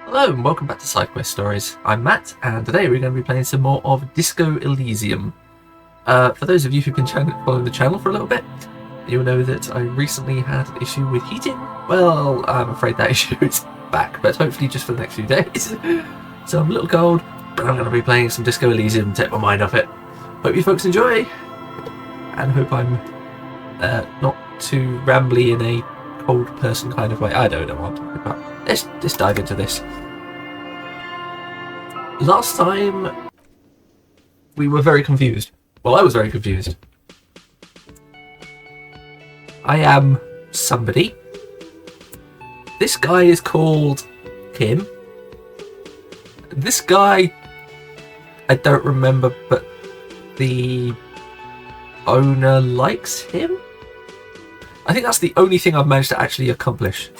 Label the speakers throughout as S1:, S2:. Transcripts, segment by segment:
S1: Hello and welcome back to SideQuest Stories. I'm Matt, and today we're going to be playing some more of Disco Elysium. For those of you who've been following the channel for a little bit, you'll know that I recently had an issue with heating. Well, I'm afraid that issue is back, but hopefully just for the next few days. So I'm a little cold, but I'm going to be playing some Disco Elysium to take my mind off it. Hope you folks enjoy, and hope I'm not too rambly in a cold person kind of way. I don't know what I'm talking about. Let's dive into this. Last time we were very confused. Well, I was very confused. I am somebody. This guy is called Kim. This guy, I don't remember, but the owner likes him? I think that's the only thing I've managed to actually accomplish.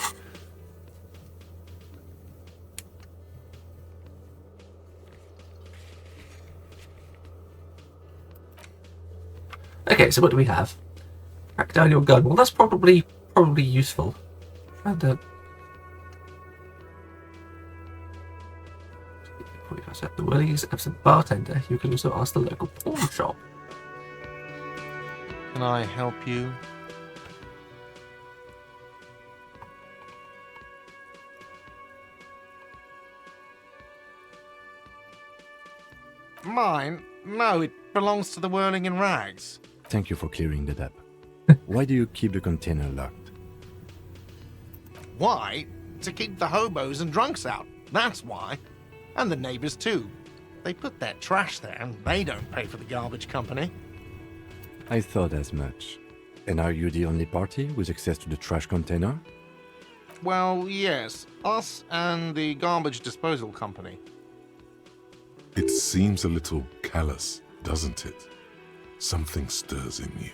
S1: Okay, so what do we have? Crack down your gun. Well, that's probably useful. And the whirling is absent bartender. You can also ask the local pawn shop.
S2: Can I help you? Mine? No, it belongs to the Whirling in Rags.
S3: Thank you for clearing that up. Why do you keep the container locked?
S2: Why? To keep the hobos and drunks out. That's why. And the neighbors too. They put their trash there and they don't pay for the garbage company.
S3: I thought as much. And are you the only party with access to the trash container?
S2: Well, yes. Us and the garbage disposal company.
S4: It seems a little callous, doesn't it? Something stirs in you.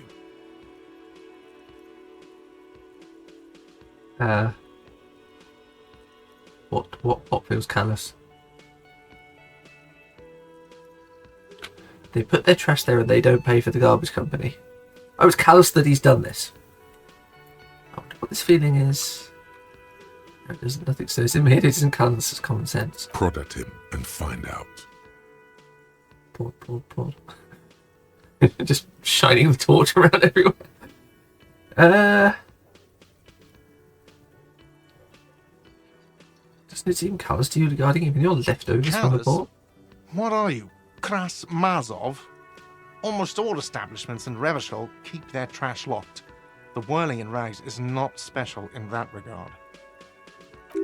S1: What feels callous? They put their trash there and they don't pay for the garbage company. Oh, it's callous that he's done this. I wonder what this feeling is. There's nothing says in me. It isn't callous, it's common sense.
S4: Prod at him and find out.
S1: Prod. Just shining the torch around everywhere. Doesn't it seem callous to you regarding even your leftovers from the
S2: Callous?
S1: board?
S2: What are you, Kras Mazov? Almost all establishments in Revachol keep their trash locked. The Whirling in Rags is not special in that regard.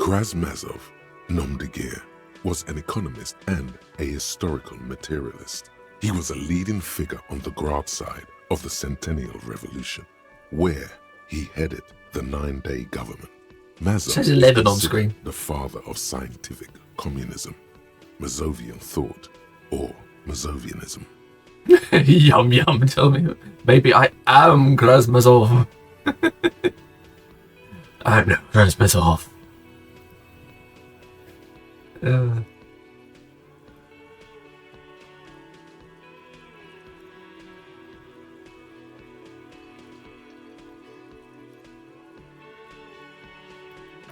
S4: Krasmazov, nom de guerre, was an economist and a historical materialist. He was a leading figure on the Grad side of the Centennial Revolution, where he headed the 9-day government. Mazov
S1: Says 11 on
S4: is
S1: screen.
S4: the father of scientific communism, Mazovian thought, or Mazovianism.
S1: Yum yum, tell me. Maybe I am Krasmazov. I'm no Krasmazov.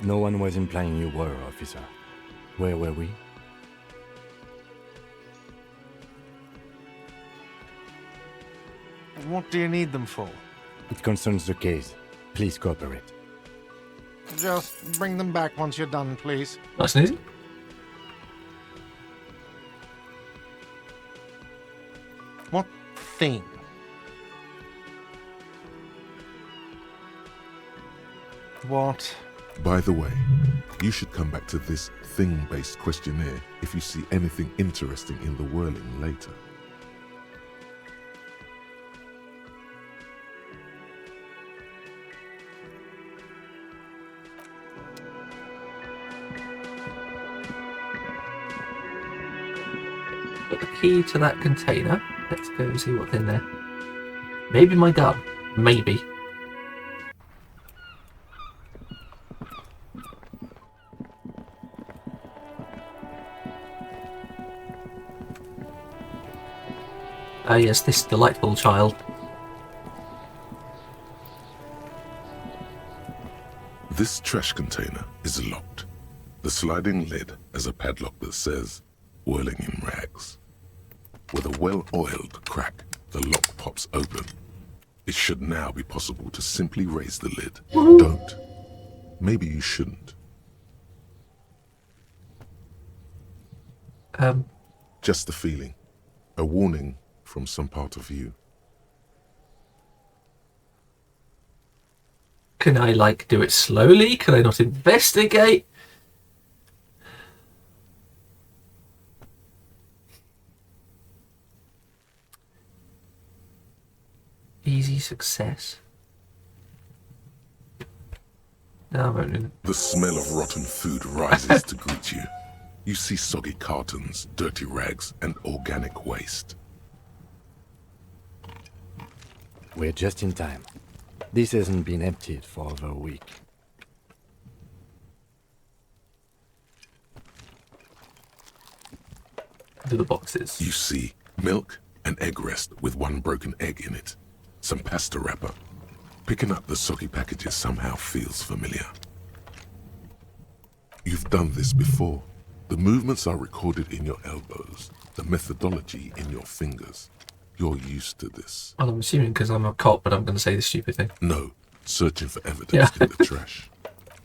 S3: No one was implying you were, officer. Where were we?
S2: What do you need them for?
S3: It concerns the case. Please cooperate.
S2: Just bring them back once you're done, please.
S1: Nice and easy.
S2: What thing? What?
S4: By the way, you should come back to this thing-based questionnaire if you see anything interesting in the Whirling later.
S1: Put the key to that container. Let's go see what's in there. Maybe my gun. Maybe. Ah, yes, this delightful child.
S4: This trash container is locked. The sliding lid has a padlock that says, "Whirling in Rags." With a well-oiled crack, the lock pops open. It should now be possible to simply raise the lid. Don't. Maybe you shouldn't. Just a feeling. A warning from some part of you.
S1: Can I, like, do it slowly? Can I not investigate? Easy success. No, I won't do it.
S4: The smell of rotten food rises to greet you. You see soggy cartons, dirty rags, and organic waste.
S3: We're just in time. This hasn't been emptied for over a week.
S1: Do the boxes.
S4: You see milk, an egg rest with one broken egg in it, some pasta wrapper. Picking up the soggy packages somehow feels familiar. You've done this before. The movements are recorded in your elbows, the methodology in your fingers. You're used to this.
S1: Well, I'm assuming because I'm a cop, but I'm going to say the stupid thing.
S4: No, searching for evidence
S1: Yeah.
S4: in the trash.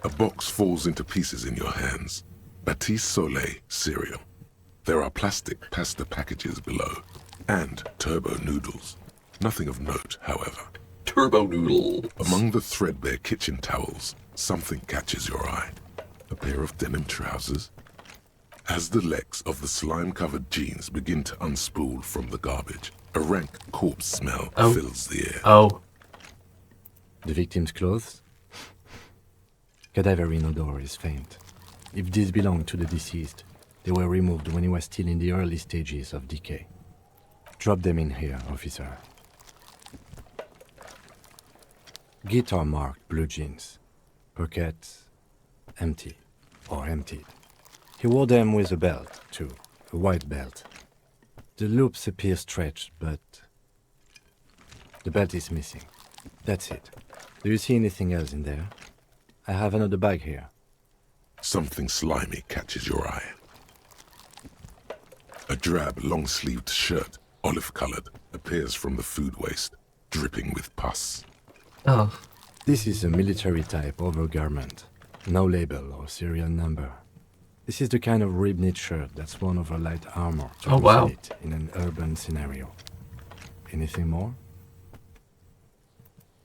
S4: A box falls into pieces in your hands. Batiste Soleil cereal. There are plastic pasta packages below, and turbo noodles. Nothing of note, however.
S1: Turbo noodle.
S4: Among the threadbare kitchen towels, something catches your eye. A pair of denim trousers. As the legs of the slime-covered jeans begin to unspool from the garbage, a rank corpse smell fills the air.
S1: Oh.
S3: The victim's clothes? Cadaverine odor is faint. If these belong to the deceased, they were removed when he was still in the early stages of decay. Drop them in here, officer. Guitar marked blue jeans. Pockets empty or emptied. He wore them with a belt, too. A white belt. The loops appear stretched, but the belt is missing. That's it. Do you see anything else in there? I have another bag here.
S4: Something slimy catches your eye. A drab, long-sleeved shirt, olive-colored, appears from the food waste, dripping with pus.
S1: Oh.
S3: This is a military-type overgarment. No label or serial number. This is the kind of rib-knit shirt that's worn over light armor to
S1: wow.
S3: loosen it in an urban scenario. Anything more?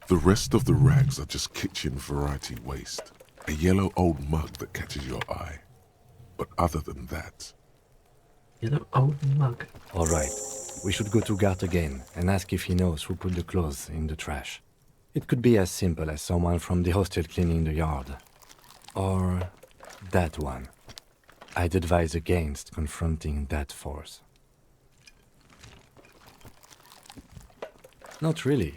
S4: The rest of the rags are just kitchen variety waste. A yellow old mug that catches your eye. But other than that...
S1: Yellow old mug.
S3: All right. We should go to Gart again and ask if he knows who put the clothes in the trash. It could be as simple as someone from the hostel cleaning the yard. Or that one. I'd advise against confronting that force. Not really.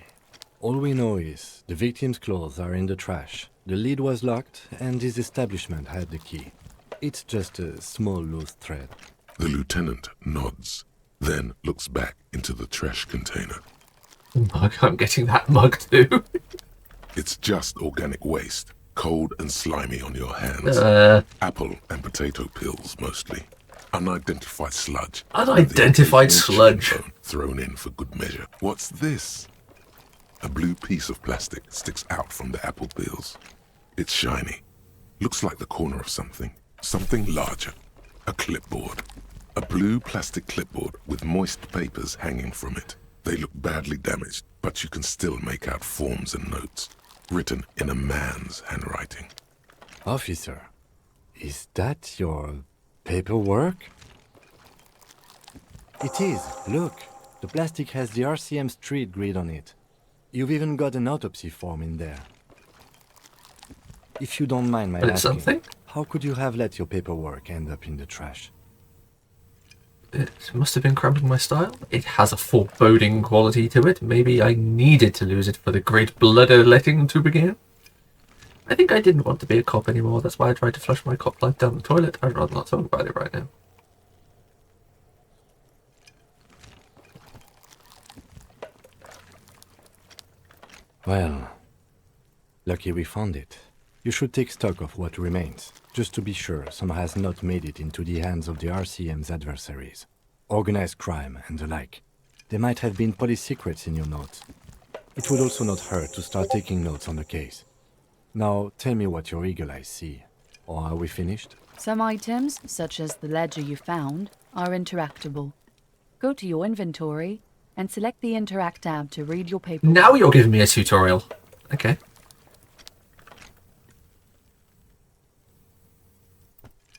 S3: All we know is the victim's clothes are in the trash, the lid was locked, and his establishment had the key. It's just a small loose thread.
S4: The lieutenant nods, then looks back into the trash container.
S1: Mug, I'm getting that mug too.
S4: It's just organic waste, cold and slimy on your hands. Apple and potato peels, mostly. Unidentified sludge.
S1: Unidentified sludge.
S4: Thrown in for good measure. What's this? A blue piece of plastic sticks out from the apple peels. It's shiny. Looks like the corner of something. Something larger. A clipboard. A blue plastic clipboard with moist papers hanging from it. They look badly damaged, but you can still make out forms and notes, written in a man's handwriting.
S3: Officer, is that your paperwork? It is. Look, the plastic has the RCM street grid on it. You've even got an autopsy form in there. If you don't mind my
S1: But it's
S3: asking,
S1: something?
S3: how could you have let your paperwork end up in the trash?
S1: It must have been cramping my style. It has a foreboding quality to it. Maybe I needed to lose it for the great bloodletting to begin. I think I didn't want to be a cop anymore. That's why I tried to flush my cop life down the toilet. I'd rather not talk about it right now.
S3: Well, lucky we found it. You should take stock of what remains, just to be sure some has not made it into the hands of the RCM's adversaries. Organized crime and the like. There might have been police secrets in your notes. It would also not hurt to start taking notes on the case. Now, tell me what your eagle eyes see. Or are we finished?
S5: Some items, such as the ledger you found, are interactable. Go to your inventory and select the Interact tab to read your paperwork.
S1: Now you're giving me a tutorial. Okay.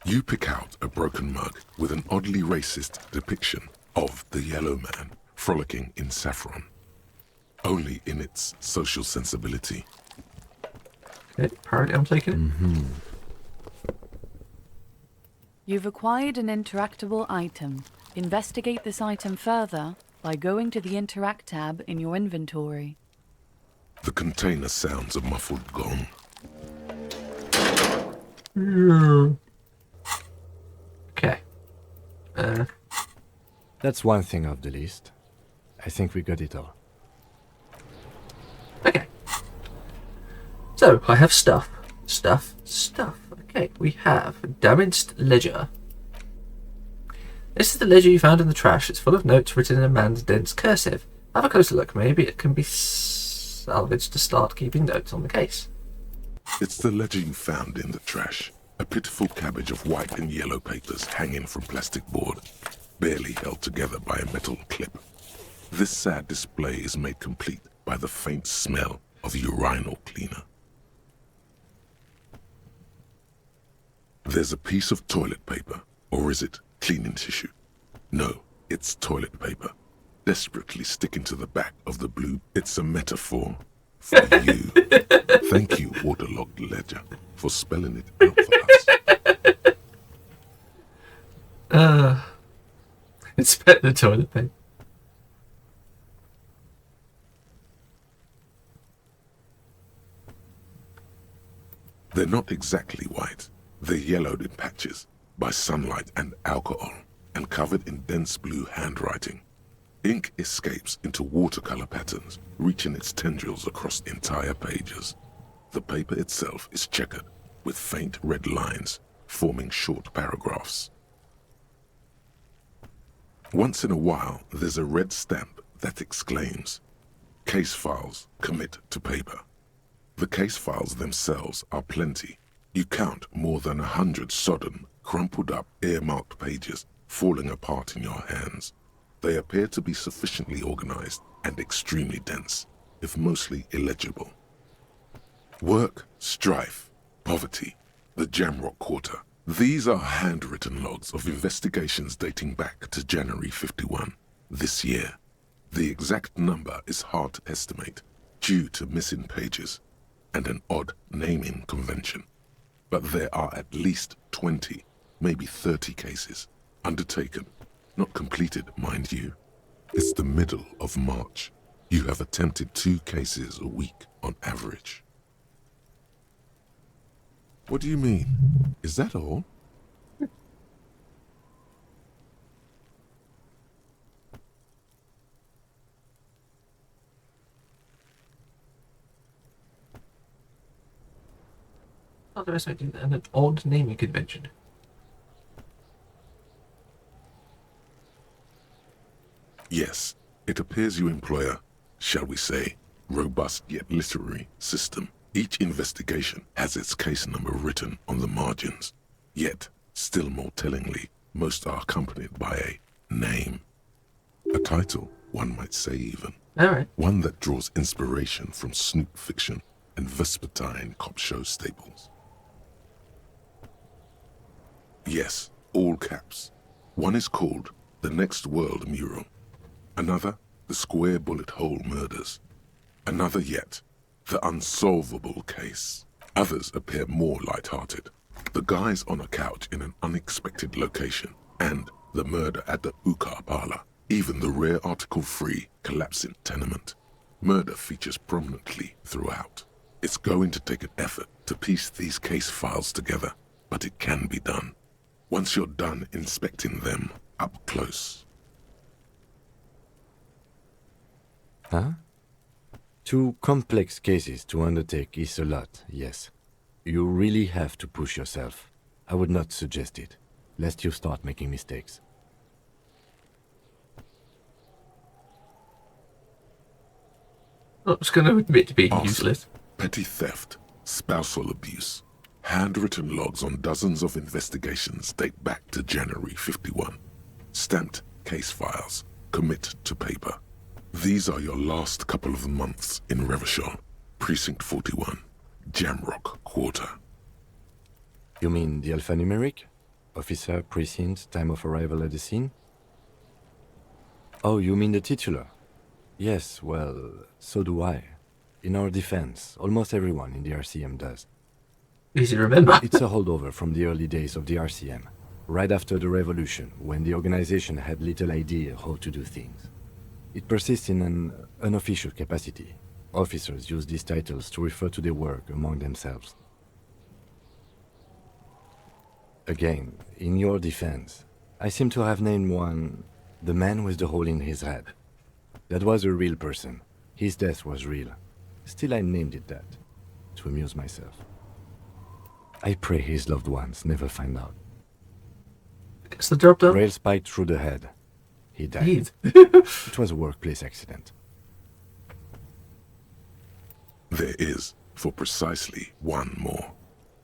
S4: You pick out a broken mug with an oddly racist depiction of the yellow man frolicking in saffron. Only in its social sensibility.
S1: Okay, apparently I'm taking it.
S5: You've acquired an interactable item. Investigate this item further by going to the Interact tab in your inventory.
S4: The container sounds a muffled gong.
S1: Okay.
S3: That's one thing off the list. I think we got it all.
S1: Okay. So, I have stuff. Okay, we have damaged ledger. This is the ledger you found in the trash. It's full of notes written in a man's dense cursive. Have a closer look. Maybe it can be salvaged to start keeping notes on the case.
S4: It's the ledger you found in the trash. A pitiful cabbage of white and yellow papers hanging from plastic board, barely held together by a metal clip. This sad display is made complete by the faint smell of urinal cleaner. There's a piece of toilet paper, or is it cleaning tissue? No, it's toilet paper, desperately sticking to the back of the blue. It's a metaphor for you. Thank you, waterlogged ledger, for spelling it out for us.
S1: It's better than toilet paper.
S4: They're not exactly white. They're yellowed in patches by sunlight and alcohol, and covered in dense blue handwriting. Ink escapes into watercolor patterns, reaching its tendrils across entire pages. The paper itself is checkered, with faint red lines, forming short paragraphs. Once in a while, there's a red stamp that exclaims, "Case files commit to paper." The case files themselves are plenty. You count more than 100 sodden, crumpled up, earmarked pages falling apart in your hands. They appear to be sufficiently organized and extremely dense, if mostly illegible. Work, strife, poverty, the Jamrock Quarter. These are handwritten logs of investigations dating back to January 51, this year. The exact number is hard to estimate, due to missing pages and an odd naming convention. But there are at least 20, maybe 30 cases, undertaken, not completed, mind you. It's the middle of March. You have attempted 2 cases a week on average. What do you mean? Is that all?
S1: Underestimating an odd naming convention.
S4: Yes, it appears you employ a, shall we say, robust yet literary system. Each investigation has its case number written on the margins. Yet, still more tellingly, most are accompanied by a name. A title, one might say even.
S1: Alright.
S4: One that draws inspiration from snoop fiction and vespertine cop show staples. Yes, all caps. One is called The Next World Mural. Another, The Square Bullet Hole Murders. Another yet, The Unsolvable Case. Others appear more light-hearted. The Guys on a Couch in an Unexpected Location, and The Murder at the Hookah Parlor. Even the rare article-free Collapsing Tenement. Murder features prominently throughout. It's going to take an effort to piece these case files together, but it can be done. Once you're done inspecting them up close.
S3: Huh? 2 complex cases to undertake is a lot, yes. You really have to push yourself. I would not suggest it, lest you start making mistakes.
S1: I'm just going to admit to being
S4: Arson,
S1: useless.
S4: petty theft, spousal abuse. Handwritten logs on dozens of investigations date back to January 51. Stamped case files, commit to paper. These are your last couple of months in Revachol, Precinct 41, Jamrock Quarter.
S3: You mean the alphanumeric? Officer, precinct, time of arrival at the scene? Oh, you mean the titular? Yes, well, so do I. In our defense, almost everyone in the RCM does.
S1: Easy to remember.
S3: It's a holdover from the early days of the RCM, right after the revolution, when the organization had little idea how to do things. It persists in an unofficial capacity. Officers use these titles to refer to their work among themselves. Again, in your defense, I seem to have named one the man with the hole in his head. That was a real person. His death was real. Still, I named it that, to amuse myself. I pray his loved ones never find out.
S1: Gets the job done.
S3: Rail spiked through the head. He died.
S1: Indeed.
S3: It was a workplace accident.
S4: There is, for precisely one more.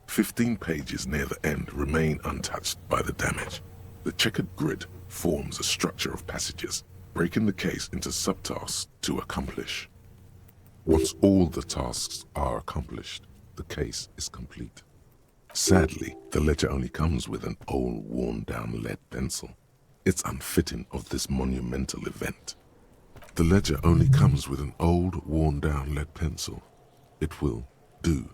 S4: 15 pages near the end remain untouched by the damage. The checkered grid forms a structure of passages, breaking the case into subtasks to accomplish. Once all the tasks are accomplished, the case is complete. Sadly, the ledger only comes with an old, worn-down lead pencil. It's unfitting of this monumental event. The ledger only comes with an old, worn-down lead pencil. It will do.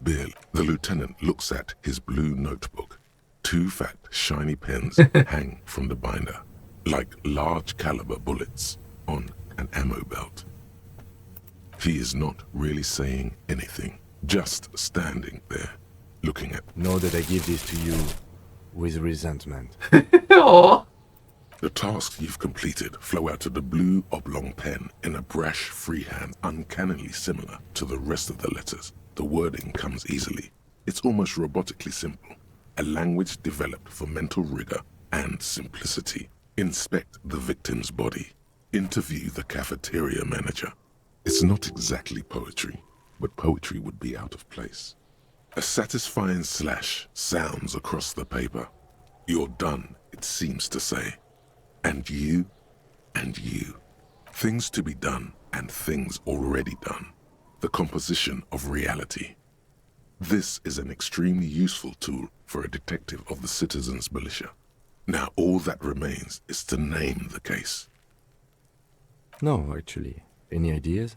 S4: Barely. The lieutenant looks at his blue notebook. 2 fat, shiny pens hang from the binder, like large-caliber bullets on an ammo belt. He is not really saying anything, just standing there, looking at.
S3: Know that I give this to you with resentment.
S1: Aww.
S4: The tasks you've completed flow out of the blue oblong pen in a brash freehand uncannily similar to the rest of the letters. The wording comes easily. It's almost robotically simple. A language developed for mental rigor and simplicity. Inspect the victim's body. Interview the cafeteria manager. It's not exactly poetry, but poetry would be out of place. A satisfying slash sounds across the paper. You're done, it seems to say. And you, and you. Things to be done and things already done. The composition of reality. This is an extremely useful tool for a detective of the citizens' militia. Now all that remains is to name the case.
S3: No, actually. Any ideas?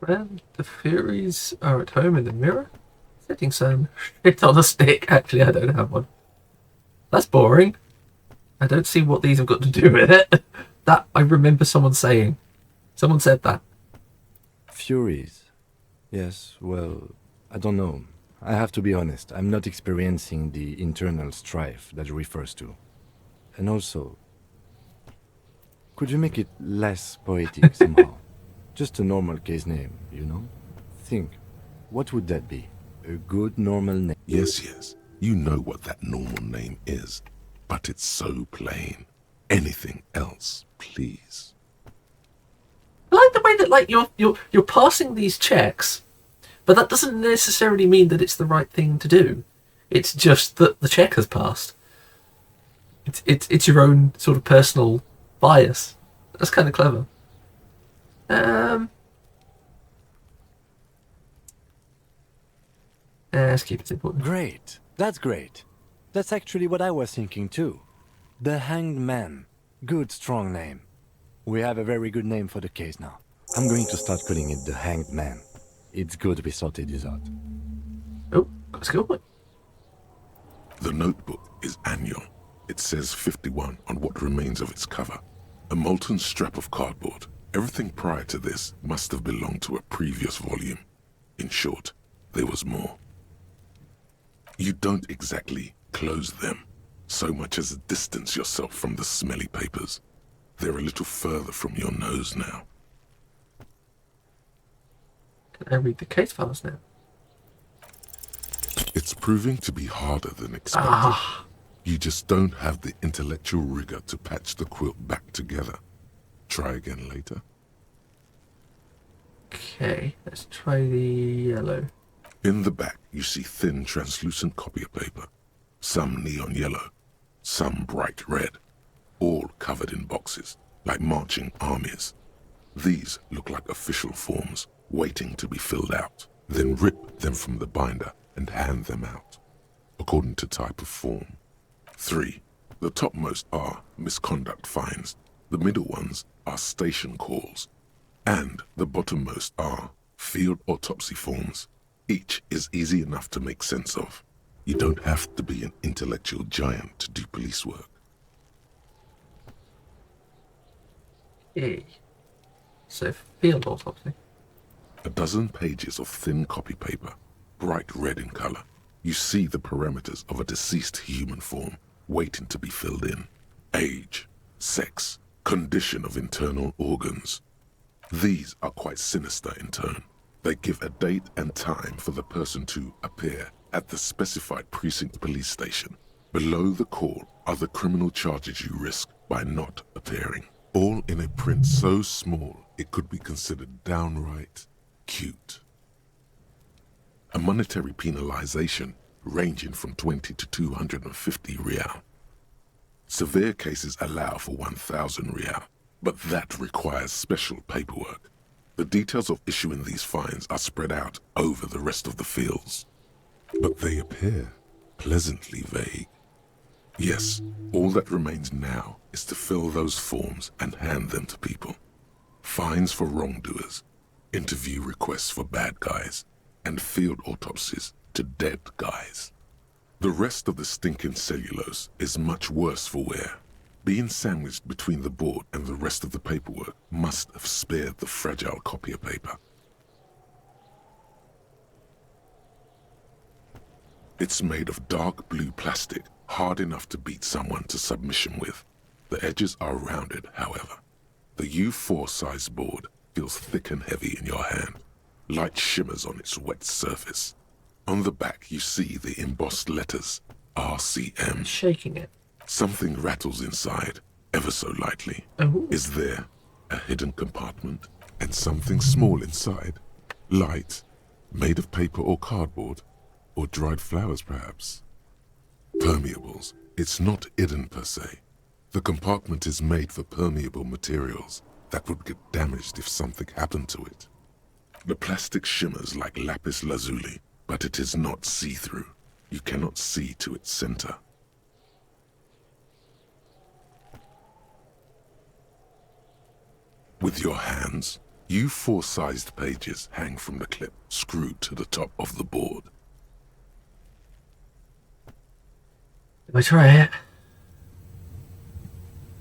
S1: Man, the theories are at home in the mirror. Setting some shit on a stick. Actually, I don't have one. That's boring. I don't see what these have got to do with it. That I remember someone saying. Someone said that.
S3: Furies. Yes, well, I don't know. I have to be honest, I'm not experiencing the internal strife that it refers to. And also, could you make it less poetic somehow? Just a normal case name, you know? Think, what would that be? A good normal name?
S4: Yes, you know what that normal name is, but it's so plain. Anything else, please.
S1: I like the way that like you're passing these checks, but that doesn't necessarily mean that it's the right thing to do. It's just that the check has passed. It's your own sort of personal bias. That's kind of clever. Let's keep it simple.
S3: Great. That's great. That's actually what I was thinking too. The Hanged Man. Good, strong name. We have a very good name for the case now. I'm going to start calling it the Hanged Man. It's good we sorted this out.
S1: Oh, let's go.
S4: The notebook is annual. It says 51 on what remains of its cover. A molten strap of cardboard. Everything prior to this must have belonged to a previous volume. In short, there was more. You don't exactly close them, so much as distance yourself from the smelly papers. They're a little further from your nose now.
S1: Can I read the case files now?
S4: It's proving to be harder than expected.
S1: Ah,
S4: You just don't have the intellectual rigor to patch the quilt back together. Try again later.
S1: okay. Let's try the yellow.
S4: In the back, you see thin, translucent copier paper. Some neon yellow, some bright red, all covered in boxes, like marching armies. These look like official forms, waiting to be filled out. Then rip them from the binder and hand them out, according to type of form. 3. The topmost are misconduct fines. The middle ones are station calls. And the bottommost are field autopsy forms. Each is easy enough to make sense of. You don't have to be an intellectual giant to do police work.
S1: Okay. So, field autopsy.
S4: A dozen pages of thin copy paper, bright red in color. You see the parameters of a deceased human form waiting to be filled in. Age, sex, condition of internal organs. These are quite sinister in tone. They give a date and time for the person to appear at the specified precinct police station. Below the call are the criminal charges you risk by not appearing. All in a print so small it could be considered downright cute. A monetary penalization ranging from 20 to 250 real. Severe cases allow for 1,000 real, but that requires special paperwork. The details of issuing these fines are spread out over the rest of the fields, but they appear pleasantly vague. Yes, all that remains now is to fill those forms and hand them to people. Fines for wrongdoers, interview requests for bad guys, and field autopsies to dead guys. The rest of the stinking cellulose is much worse for wear. Being sandwiched between the board and the rest of the paperwork must have spared the fragile copier paper. It's made of dark blue plastic, hard enough to beat someone to submission with. The edges are rounded, however. The U4 size board feels thick and heavy in your hand. Light shimmers on its wet surface. On the back you see the embossed letters, RCM.
S1: Shaking it.
S4: Something rattles inside, ever so lightly.
S1: Oh.
S4: Is there a hidden compartment? And something small inside? Light, made of paper or cardboard? Or dried flowers, perhaps? Permeables. It's not hidden per se. The compartment is made for permeable materials that would get damaged if something happened to it. The plastic shimmers like lapis lazuli, but it is not see-through. You cannot see to its center. With your hands, U4-sized pages hang from the clip screwed to the top of the board.
S1: If I try it.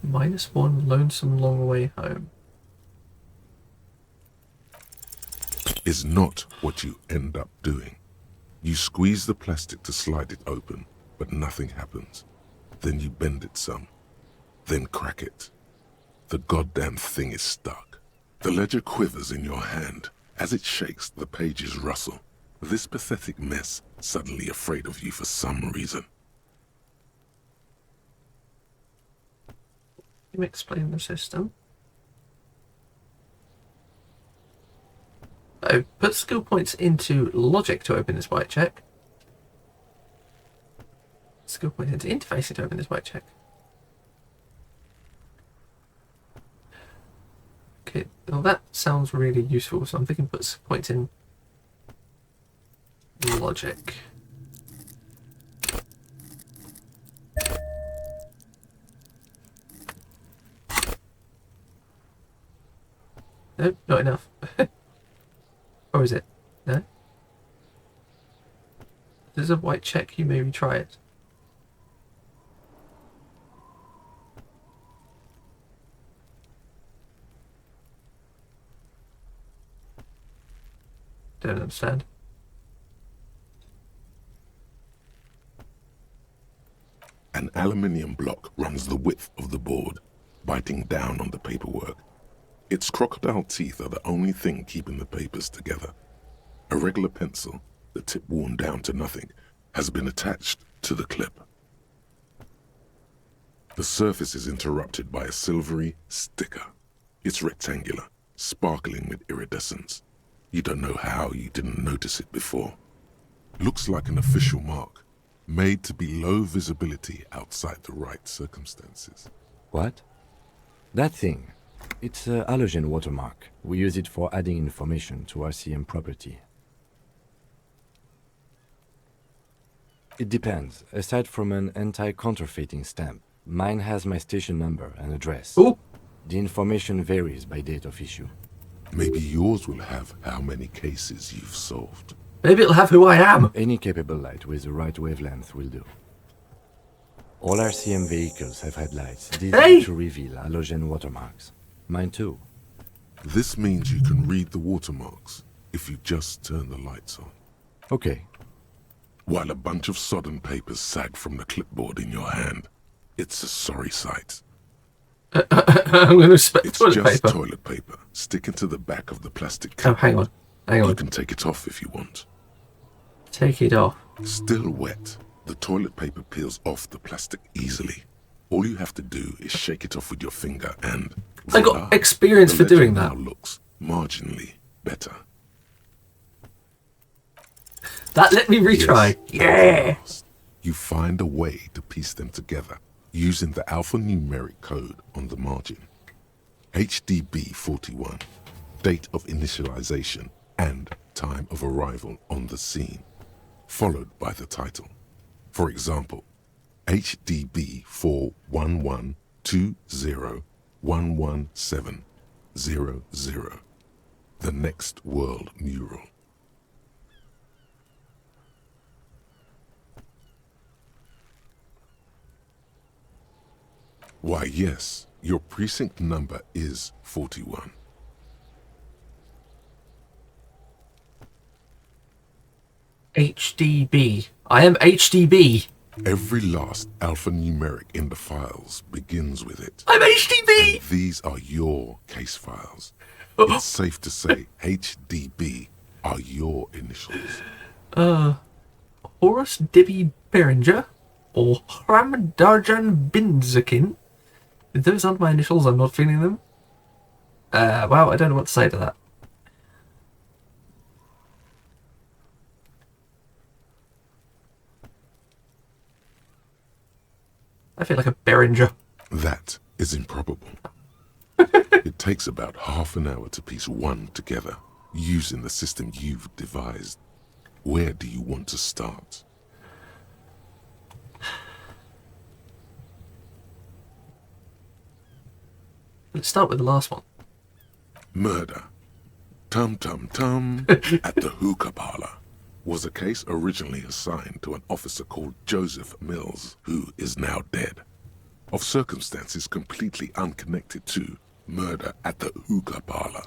S1: -1 lonesome long way home.
S4: Is not what you end up doing. You squeeze the plastic to slide it open, but nothing happens. Then you bend it some, then crack it. The goddamn thing is stuck. The ledger quivers in your hand. As it shakes, the pages rustle. This pathetic mess suddenly afraid of you for some reason.
S1: Can you explain the system? Oh, put skill points into logic to open this white check. Skill points into interfacing to open this white check. Okay, well that sounds really useful, so I'm thinking put points in logic. Nope, not enough. Or is it? No? There's a white check, you may retry it. Don't understand.
S4: An aluminium block runs the width of the board, biting down on the paperwork. Its crocodile teeth are the only thing keeping the papers together. A regular pencil, the tip worn down to nothing, has been attached to the clip. The surface is interrupted by a silvery sticker. It's rectangular, sparkling with iridescence. You don't know how you didn't notice it before. Looks like an official mark, made to be low visibility outside the right circumstances.
S3: What? That thing. It's a halogen watermark. We use it for adding information to RCM property. It depends. Aside from an anti-counterfeiting stamp, mine has my station number and address.
S1: Ooh.
S3: The information varies by date of issue.
S4: Maybe yours will have how many cases you've solved.
S1: Maybe it'll have who I am.
S3: Any capable light with the right wavelength will do. All RCM vehicles have had lights designed to reveal halogen watermarks. Mine too.
S4: This means you can read the watermarks if you just turn the lights on.
S3: Okay.
S4: While a bunch of sodden papers sag from the clipboard in your hand, it's a sorry sight.
S1: I'm going to spit
S4: It's
S1: toilet
S4: just
S1: paper.
S4: toilet paper sticking to the back of the plastic
S1: Oh,
S4: cup.
S1: hang on.
S4: You can take it off if you want.
S1: Take it off.
S4: Still wet, the toilet paper peels off the plastic easily. All you have to do is shake it off with your finger and...
S1: I got
S4: voila,
S1: experience
S4: the
S1: for doing
S4: legend
S1: that.
S4: now looks marginally better.
S1: That let me retry.
S4: Yes,
S1: Yeah.
S4: at last, you find a way to piece them together using the alphanumeric code on the margin. HDB 41, date of initialization and time of arrival on the scene, followed by the title. For example, HDB 41120111700, the next world mural. Why, yes, your precinct number is 41.
S1: HDB. I am HDB.
S4: Every last alphanumeric in the files begins with it.
S1: I'm HDB.
S4: And these are your case files. It's safe to say HDB are your initials.
S1: Horace Dibby Beringer or Hramdarjan Binzakin. If those aren't my initials, I'm not feeling them. Wow, I don't know what to say to that. I feel like a Beringer.
S4: That is improbable. It takes about half an hour to piece one together using the system you've devised. Where do you want to start?
S1: Let's start with the last one.
S4: Murder. Tum Tum Tum at the hookah parlor was a case originally assigned to an officer called Joseph Mills, who is now dead, of circumstances completely unconnected to murder at the hookah parlor.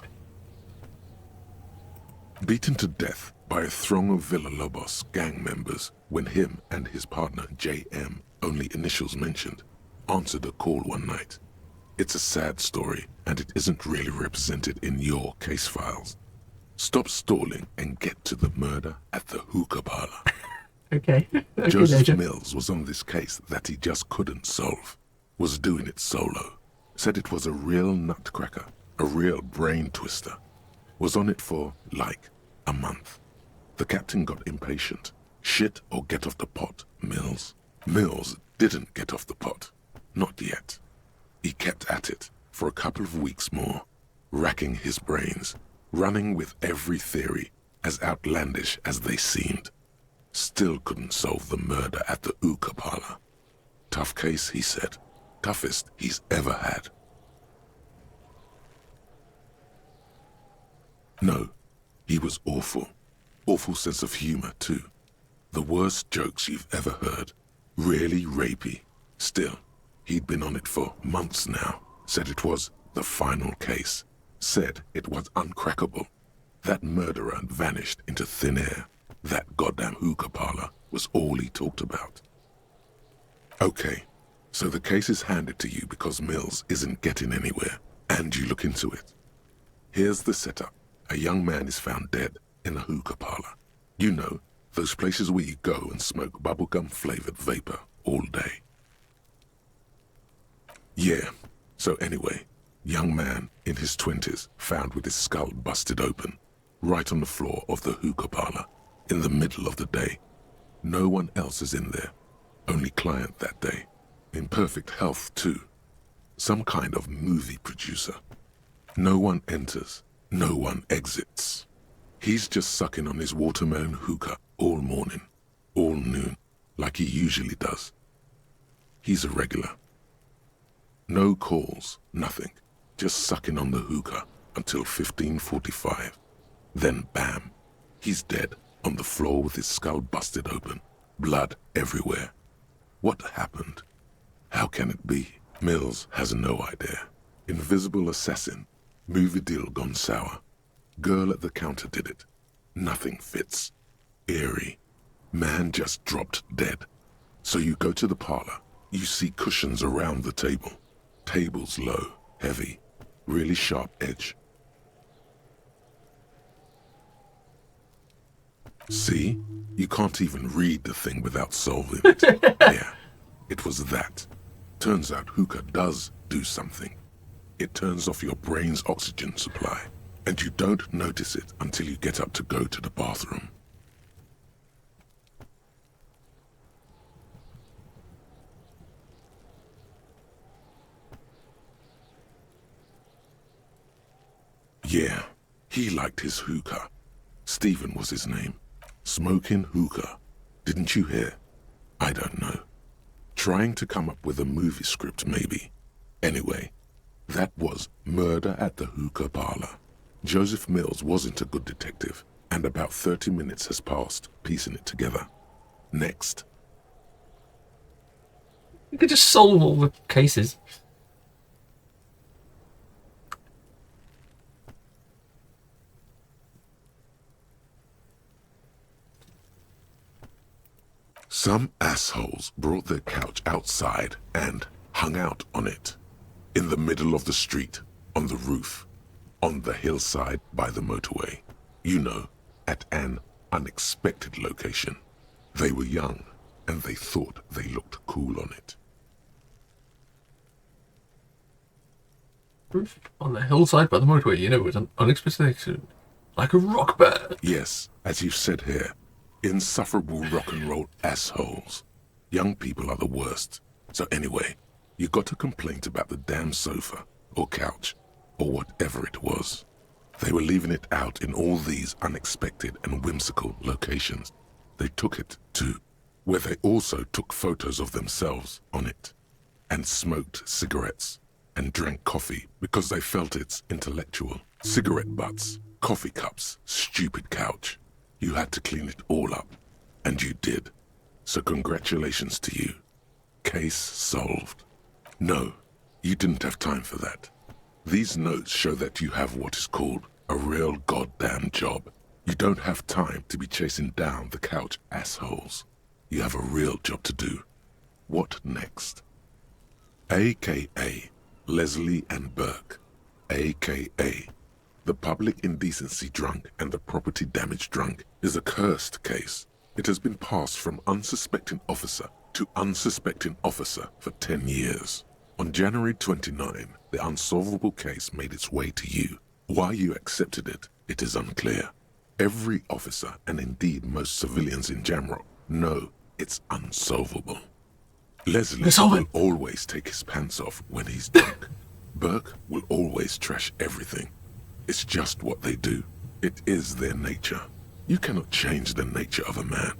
S4: Beaten to death by a throng of Villalobos gang members when him and his partner J.M., only initials mentioned, answered a call one night. It's a sad story, and it isn't really represented in your case files. Stop stalling and get to the murder at the hookah parlor.
S1: Okay. Okay,
S4: Joseph
S1: Major.
S4: Mills was on this case that he just couldn't solve. Was doing it solo. Said it was a real nutcracker, a real brain twister. Was on it for, like, a month. The captain got impatient. Shit or get off the pot, Mills. Mills didn't get off the pot. Not yet. He kept at it for a couple of weeks more, racking his brains, running with every theory, as outlandish as they seemed. Still couldn't solve the murder at the hookah parlor. Tough case, he said. Toughest he's ever had. No, he was awful. Awful sense of humor, too. The worst jokes you've ever heard. Really rapey. Still, he'd been on it for months now. Said it was the final case. Said it was uncrackable. That murderer vanished into thin air. That goddamn hookah parlor was all he talked about. Okay, so the case is handed to you because Mills isn't getting anywhere, and you look into it. Here's the setup. A young man is found dead in a hookah parlor. You know, those places where you go and smoke bubblegum-flavored vapor all day. Yeah, so anyway, young man in his 20s found with his skull busted open, right on the floor of the hookah parlor, in the middle of the day. No one else is in there, only client that day. In perfect health too. Some kind of movie producer. No one enters, no one exits. He's just sucking on his watermelon hookah all morning, all noon, like he usually does. He's a regular. No calls, nothing. Just sucking on the hookah until 15:45. Then bam, he's dead on the floor with his skull busted open, blood everywhere. What happened? How can it be? Mills has no idea. Invisible assassin, movie deal gone sour. Girl at the counter did it. Nothing fits. Eerie. Man just dropped dead. So you go to the parlor. You see cushions around the table. Tables low, heavy, really sharp edge. See? You can't even read the thing without solving it. Yeah, it was that. Turns out hookah does do something. It turns off your brain's oxygen supply, and you don't notice it until you get up to go to the bathroom. Yeah, he liked his hookah. Stephen was his name. Smoking hookah. Didn't you hear? I don't know. Trying to come up with a movie script, maybe. Anyway, that was murder at the hookah parlor. Joseph Mills wasn't a good detective, and about 30 minutes has passed, piecing it together. Next.
S1: You could just solve all the cases.
S4: Some assholes brought their couch outside and hung out on it. In the middle of the street, on the roof, on the hillside by the motorway. You know, at an unexpected location. They were young, and they thought they looked cool on it.
S1: Roof on the hillside by the motorway, you know, it was an unexpected accident. Like a rock band.
S4: Yes, as you've said here, insufferable rock and roll assholes. Young people are the worst. So anyway, you got a complaint about the damn sofa, or couch, or whatever it was. They were leaving it out in all these unexpected and whimsical locations. They took it to where they also took photos of themselves on it, and smoked cigarettes, and drank coffee because they felt it's intellectual. Cigarette butts, coffee cups, stupid couch. You had to clean it all up, and you did. So congratulations to you. Case solved. No, you didn't have time for that. These notes show that you have what is called a real goddamn job. You don't have time to be chasing down the couch assholes. You have a real job to do. What next? AKA Leslie and Burke. AKA the public indecency drunk and the property damage drunk is a cursed case. It has been passed from unsuspecting officer to unsuspecting officer for 10 years. On January 29, the unsolvable case made its way to you. Why you accepted it, it is unclear. Every officer, and indeed most civilians in Jamrock, know it's unsolvable. Leslie will always take his pants off when he's drunk. Burke will always trash everything. It's just what they do. It is their nature. You cannot change the nature of a man,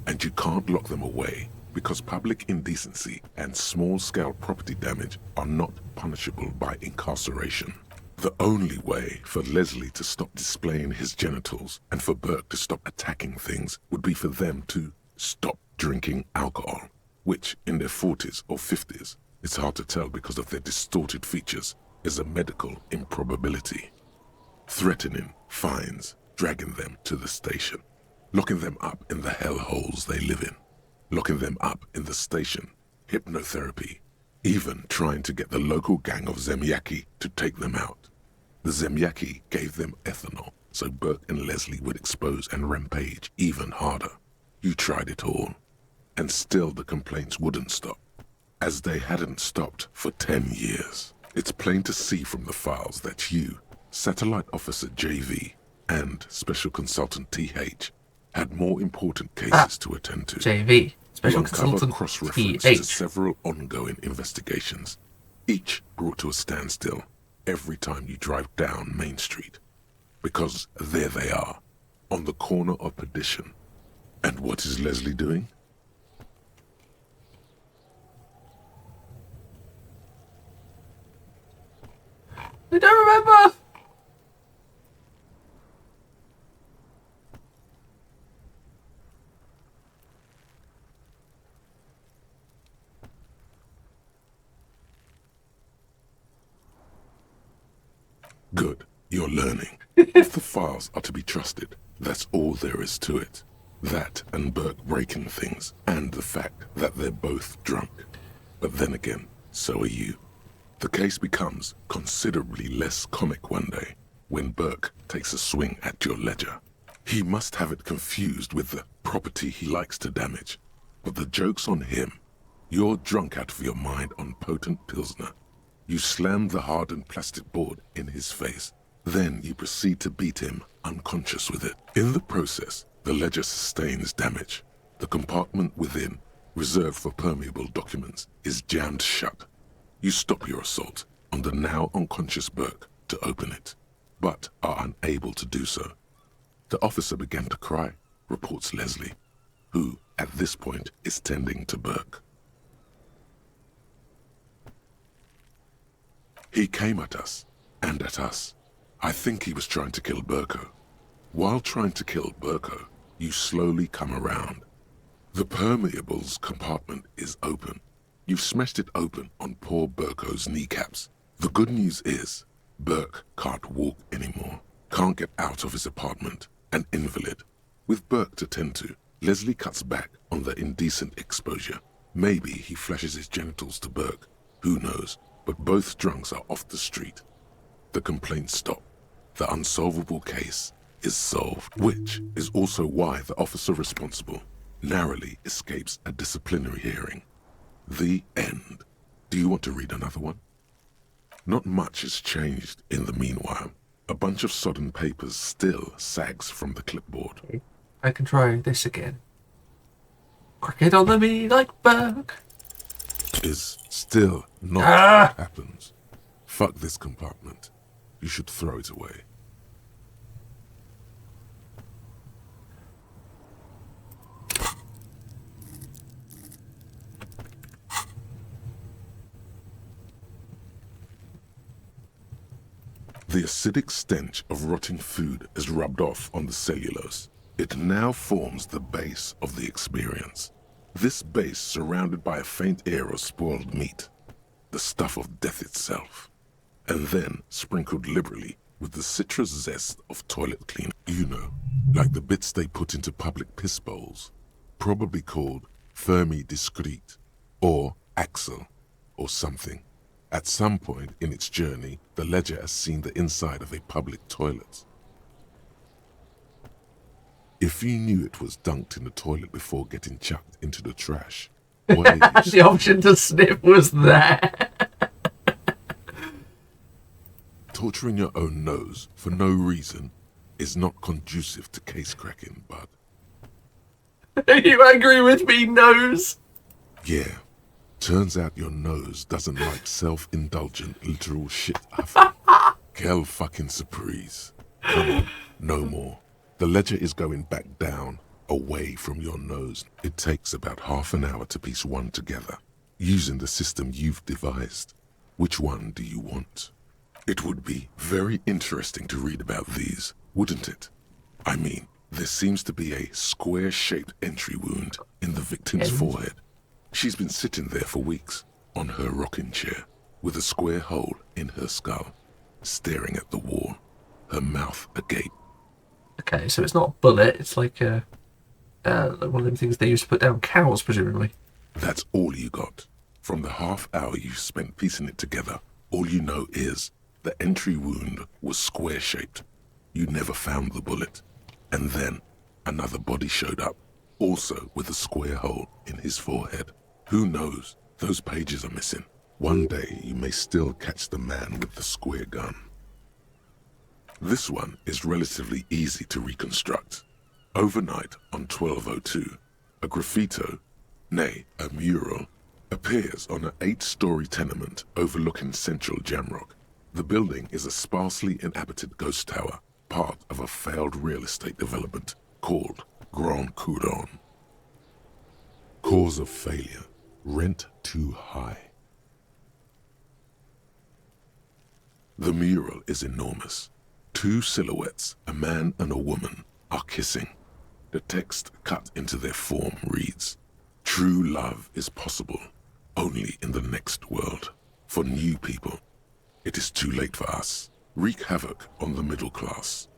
S4: and you can't lock them away because public indecency and small-scale property damage are not punishable by incarceration. The only way for Leslie to stop displaying his genitals and for Burke to stop attacking things would be for them to stop drinking alcohol, which in their 40s or 50s, it's hard to tell because of their distorted features, is a medical improbability. Threatening, fines, dragging them to the station, locking them up in the hellholes they live in, locking them up in the station, hypnotherapy, even trying to get the local gang of Zemyaki to take them out. The Zemyaki gave them ethanol so Burke and Leslie would expose and rampage even harder. You tried it all, and still the complaints wouldn't stop, as they hadn't stopped for 10 years. It's plain to see from the files that you, Satellite Officer JV, and Special Consultant TH had more important cases to attend to.
S1: JV, Special
S4: You uncover
S1: Consultant
S4: cross-reference to
S1: TH.
S4: several ongoing investigations, each brought to a standstill every time you drive down Main Street. Because there they are, on the corner of Perdition. And what is Leslie doing?
S1: I don't remember!
S4: Good, you're learning. If the files are to be trusted, that's all there is to it. That and Burke breaking things, and the fact that they're both drunk. But then again, so are you. The case becomes considerably less comic one day when Burke takes a swing at your ledger. He must have it confused with the property he likes to damage. But the joke's on him. You're drunk out of your mind on potent Pilsner. You slam the hardened plastic board in his face. Then you proceed to beat him unconscious with it. In the process, the ledger sustains damage. The compartment within, reserved for permeable documents, is jammed shut. You stop your assault on the now unconscious Burke to open it, but are unable to do so. The officer began to cry, reports Leslie, who, at this point, is tending to Burke. He came at us, and at us. I think he was trying to kill Burko. While trying to kill Burko, you slowly come around. The permeables compartment is open. You've smashed it open on poor Burko's kneecaps. The good news is, Burke can't walk anymore, can't get out of his apartment, an invalid. With Burke to tend to, Leslie cuts back on the indecent exposure. Maybe he flashes his genitals to Burke, who knows, but both drunks are off the street. The complaints stop. The unsolvable case is solved, which is also why the officer responsible narrowly escapes a disciplinary hearing. The end. Do you want to read another one? Not much has changed in the meanwhile. A bunch of sodden papers still sags from the clipboard.
S1: I can try this again. Crack it on the me like Burke.
S4: Is still not what happens. Fuck this compartment. You should throw it away. The acidic stench of rotting food is rubbed off on the cellulose. It now forms the base of the experience. This base surrounded by a faint air of spoiled meat, the stuff of death itself, and then sprinkled liberally with the citrus zest of toilet cleaner. You know, like the bits they put into public piss bowls, probably called Fermi Discrete, or Axel, or something. At some point in its journey, the ledger has seen the inside of a public toilet. If you knew it was dunked in the toilet before getting chucked into the trash, what is
S1: The option to sniff was there.
S4: torturing your own nose for no reason is not conducive to case cracking, bud.
S1: Are you angry with me, nose?
S4: Yeah, turns out your nose doesn't like self-indulgent literal shit huffing. Quelle fucking surprise. Come on, no more. The ledger is going back down, away from your nose. It takes about half an hour to piece one together, using the system you've devised. Which one do you want? It would be very interesting to read about these, wouldn't it? I mean, there seems to be a square-shaped entry wound in the victim's forehead. She's been sitting there for weeks, on her rocking chair, with a square hole in her skull, staring at the wall, her mouth agape.
S1: Okay, so it's not a bullet, it's like one of them things they used to put down cows, presumably.
S4: That's all you got. From the half hour you spent piecing it together, all you know is the entry wound was square-shaped. you never found the bullet. And then another body showed up, also with a square hole in his forehead. Who knows? Those pages are missing. One day you may still catch the man with the square gun. This one is relatively easy to reconstruct. Overnight on 1202, a graffito, nay, a mural, appears on an 8-story tenement overlooking central Jamrock. The building is a sparsely inhabited ghost tower, part of a failed real estate development called Grand Couronne. Cause of failure: rent too high. The mural is enormous. 2 silhouettes, a man and a woman, are kissing. The text cut into their form reads, "True love is possible only in the next world. For new people, it is too late for us. Wreak havoc on the middle class."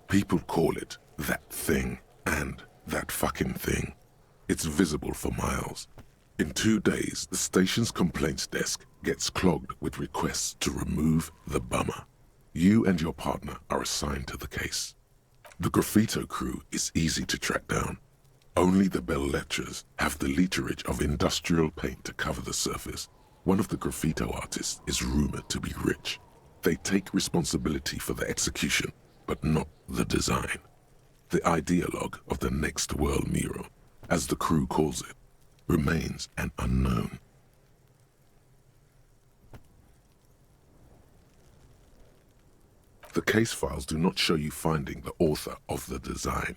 S4: People call it that thing and that fucking thing. It's visible for miles. In 2 days, the station's complaints desk gets clogged with requests to remove the bummer. You and your partner are assigned to the case. The graffito crew is easy to track down. Only the bell lectures have the literage of industrial paint to cover the surface. One of the graffito artists is rumored to be rich. They take responsibility for the execution, but not the design. The ideologue of the Next World mural, as the crew calls it, remains an unknown. The case files do not show you finding the author of the design.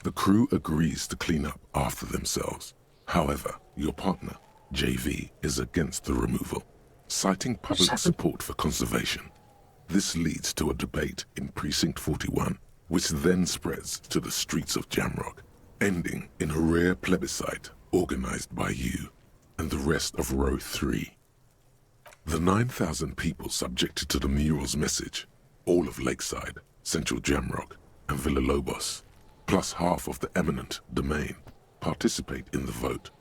S4: The crew agrees to clean up after themselves. However, your partner, JV, is against the removal, citing public support for conservation. This leads to a debate in Precinct 41, which then spreads to the streets of Jamrock, ending in a rare plebiscite organized by you and the rest of Row 3. The 9,000 people subjected to the mural's message, all of Lakeside, Central Jamrock, and Villalobos, plus half of the eminent domain, participate in the vote.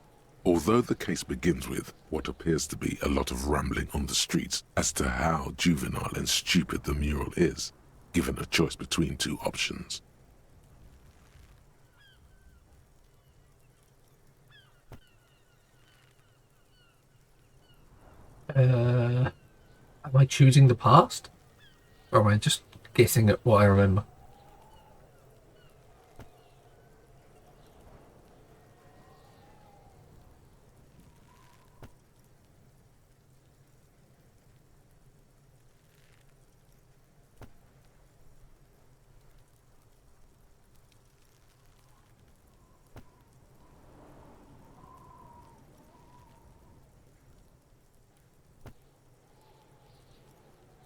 S4: Although the case begins with what appears to be a lot of rambling on the streets as to how juvenile and stupid the mural is, given a choice between 2 options.
S1: Am I choosing the past? Or am I just guessing at what I remember?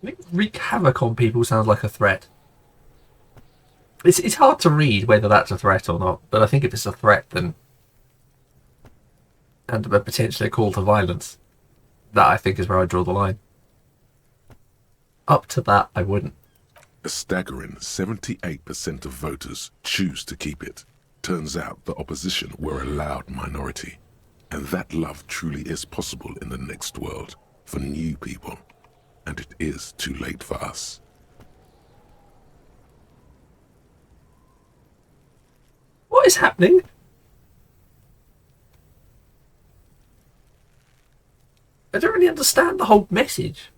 S1: I think wreak havoc on people sounds like a threat. It's hard to read whether that's a threat or not, but I think if it's a threat, then and potentially a call to violence, that I think is where I draw the line. Up to that, I wouldn't.
S4: A staggering 78% of voters choose to keep it. Turns out the opposition were a loud minority, and that love truly is possible in the next world for new people. And it is too late for us.
S1: What is happening? I don't really understand the whole message.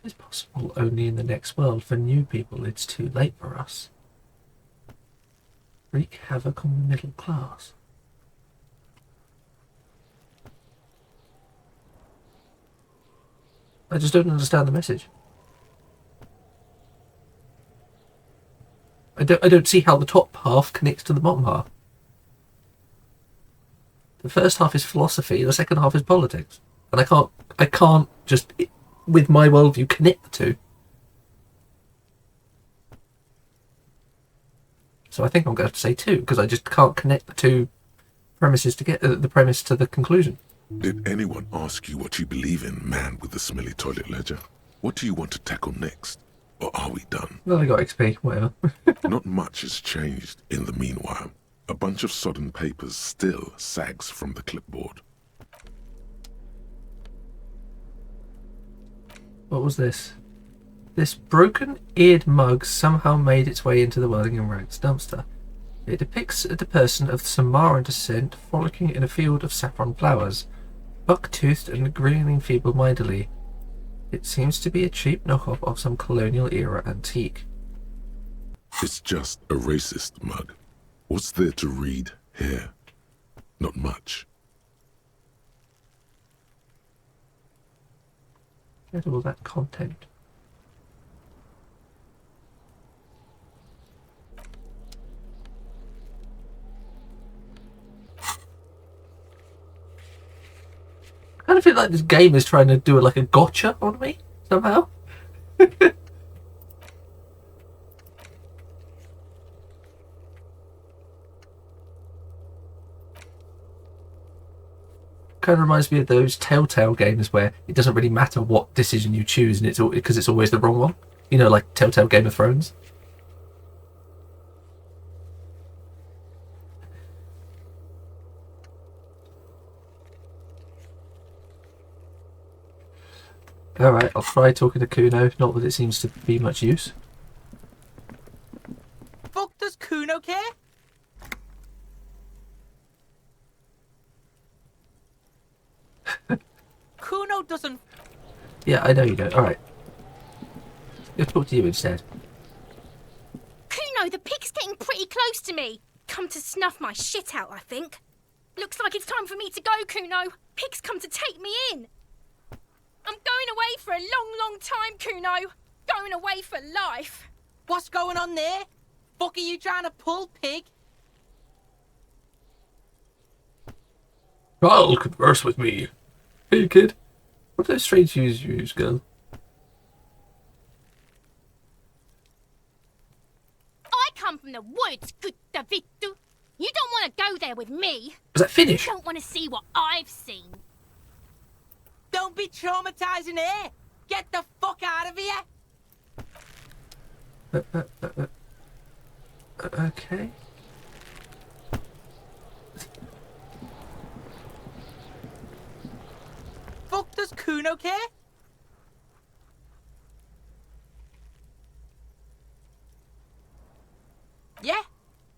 S1: It's possible only in the next world. For new people, it's too late for us. Wreak havoc on the middle class. I just don't understand the message. I don't see how the top half connects to the bottom half. The first half is philosophy, the second half is politics. And I can't just, with my worldview, connect the two. So I think I'm going to have to say 2, because I just can't connect the two premises to get the premise to the conclusion.
S4: Did anyone ask you what you believe in, man with the smelly toilet ledger? What do you want to tackle next? Or are we done?
S1: Well, I got XP, whatever.
S4: Not much has changed in the meanwhile. A bunch of sodden papers still sags from the clipboard.
S1: What was this? This broken-eared mug somehow made its way into the Whirling in Rags dumpster. It depicts the person of Samaran descent frolicking in a field of saffron flowers, buck-toothed and grinning feeble-mindedly. It seems to be a cheap knockoff of some colonial-era antique.
S4: It's just a racist mug. What's there to read here? Not much.
S1: Get all that content. I kind of feel like this game is trying to do like a gotcha on me somehow. Kind of reminds me of those Telltale games where it doesn't really matter what decision you choose, and it's all because it's always the wrong one. You know, like Telltale Game of Thrones. Alright, I'll try talking to Kuno, not that it seems to be much use.
S6: Fuck does Kuno care? Kuno doesn't.
S1: Yeah, I know you don't. Alright. I'll talk to you instead.
S7: Kuno, the pig's getting pretty close to me. Come to snuff my shit out, I think. Looks like it's time for me to go, Kuno. Pig's come to take me in. I'm going away for a long, long time, Kuno. Going away for life.
S6: What's going on there? Fuck are you trying to pull, pig?
S1: I'll converse with me. Hey, kid. What are those strange shoes you use, girl?
S7: I come from the woods, good Davidu. You don't want to go there with me.
S1: Was that finish?
S7: You don't want to see what I've seen.
S6: Don't be traumatizing here. Get the fuck out of here.
S1: Okay.
S6: Fuck does Kuno care? Yeah?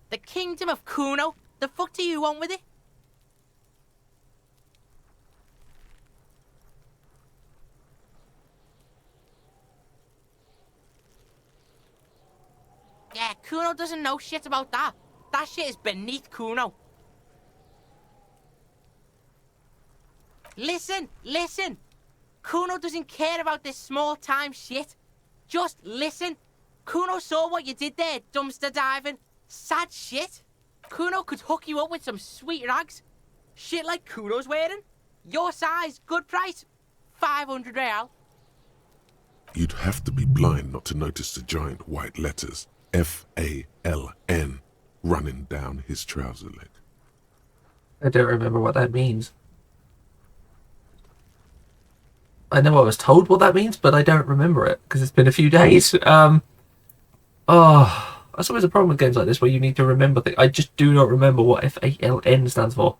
S6: The kingdom of Kuno? The fuck do you want with it? Yeah, Kuno doesn't know shit about that. That shit is beneath Kuno. Listen, listen. Kuno doesn't care about this small-time shit. Just listen. Kuno saw what you did there, dumpster diving. Sad shit. Kuno could hook you up with some sweet rags. Shit like Kuno's wearing. Your size, good price. 500 real.
S4: You'd have to be blind not to notice the giant white letters F-A-L-N running down his trouser leg.
S1: I don't remember what that means. I know I was told what that means, but I don't remember it because it's been a few days. That's always a problem with games like this where you need to remember things. I just do not remember what F-A-L-N stands for.